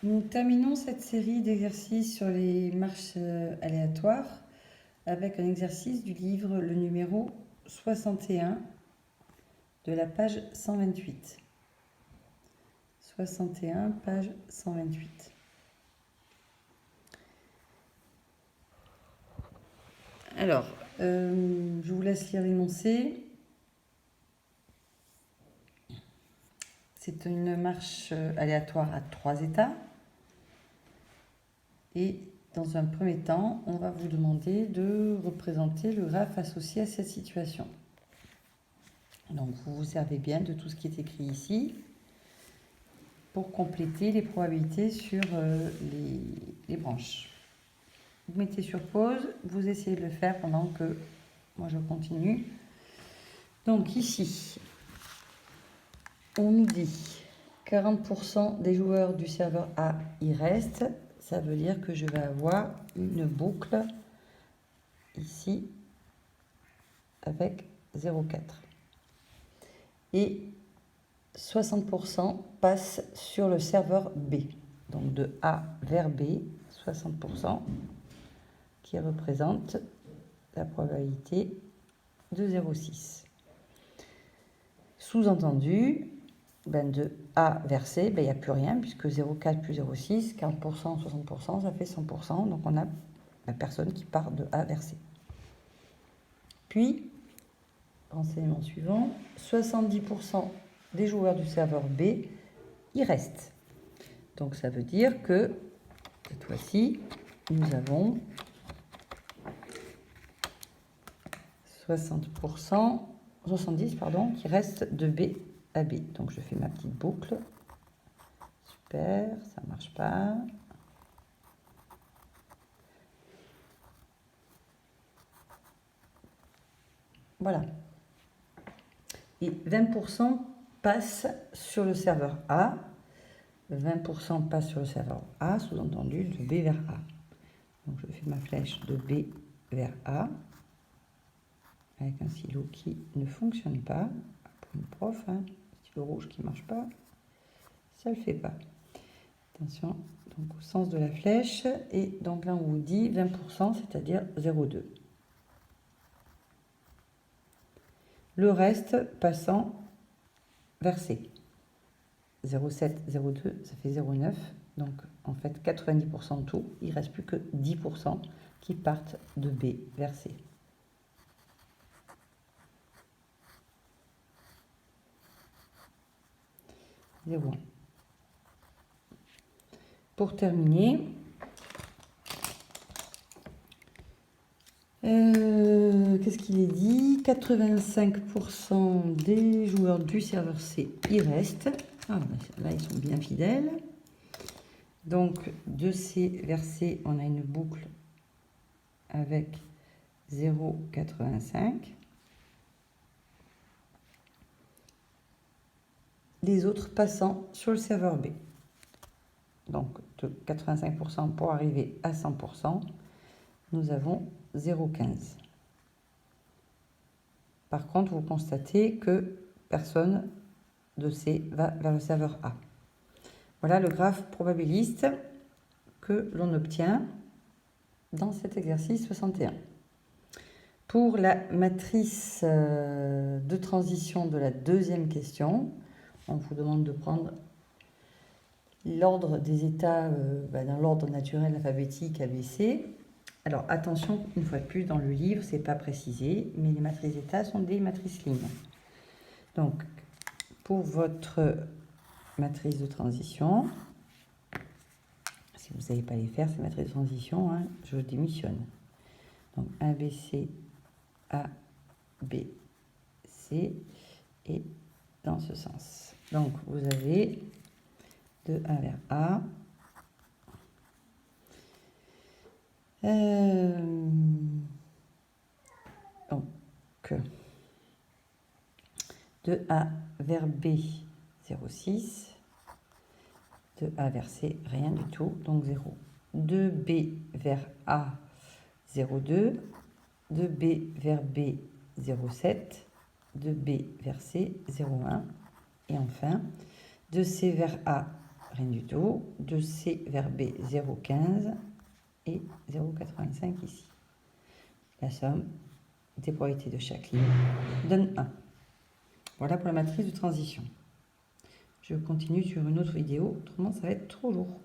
Nous terminons cette série d'exercices sur les marches aléatoires avec un exercice du livre, le numéro 61 de la page 128. 61, page 128. Alors, je vous laisse lire l'énoncé. C'est une marche aléatoire à 3 états. Et dans un premier temps, on va vous demander de représenter le graphe associé à cette situation. Donc, vous vous servez bien de tout ce qui est écrit ici pour compléter les probabilités sur les branches. Vous mettez sur pause, vous essayez de le faire pendant que moi je continue. Donc ici, on nous dit 40% des joueurs du serveur A y restent. Ça veut dire que je vais avoir une boucle ici avec 0,4. Et 60% passent sur le serveur B. Donc de A vers B, 60%, qui représente la probabilité de 0,6. Sous-entendu, de A vers C, il n'y a plus rien, puisque 0,4 plus 0,6, 40%, 60%, ça fait 100%. Donc on a la personne qui part de A vers C. Puis, renseignement suivant, 70% des joueurs du serveur B y restent. Donc ça veut dire que, cette fois-ci, nous avons 70% qui restent de B à B. Donc je fais ma petite boucle. Super, ça ne marche pas. Voilà. Et 20% passent sur le serveur A. 20% passent sur le serveur A, sous-entendu de B vers A. Donc je fais ma flèche de B vers A avec un stylo qui ne fonctionne pas. Pour une prof, stylo rouge qui ne marche pas, ça ne le fait pas. Attention, donc au sens de la flèche. Et donc là, on vous dit 20%, c'est-à-dire 0,2. Le reste passant vers C. 0,7, 0,2, ça fait 0,9. Donc, en fait, 90% de tout. Il ne reste plus que 10% qui partent de B vers C. Pour terminer, qu'est-ce qu'il est dit? 85% des joueurs du serveur C y restent. Ah, là, ils sont bien fidèles. Donc, de C vers C, on a une boucle avec 0,85. Les autres passant sur le serveur B. Donc, de 85% pour arriver à 100%, nous avons 0,15. Par contre, vous constatez que personne de C va vers le serveur A. Voilà le graphe probabiliste que l'on obtient dans cet exercice 61. Pour la matrice de transition de la deuxième question, on vous demande de prendre l'ordre des états dans l'ordre naturel alphabétique ABC. Alors attention, une fois de plus, dans le livre, ce n'est pas précisé, mais les matrices d'état sont des matrices lignes. Donc, pour votre matrice de transition, si vous ne savez pas les faire, ces matrices de transition, je démissionne. Donc, ABC, A, B, C, et dans ce sens. Donc, vous avez de A vers A. Donc, de A vers B, 0,6. De A vers C, rien du tout, donc 0. De B vers A, 0,2. De B vers B, 0,7. De B vers C, 0,1. Et enfin, de C vers A, rien du tout. De C vers B, 0,15 et 0,85 ici. La somme des probabilités de chaque ligne donne 1. Voilà pour la matrice de transition. Je continue sur une autre vidéo, autrement ça va être trop lourd.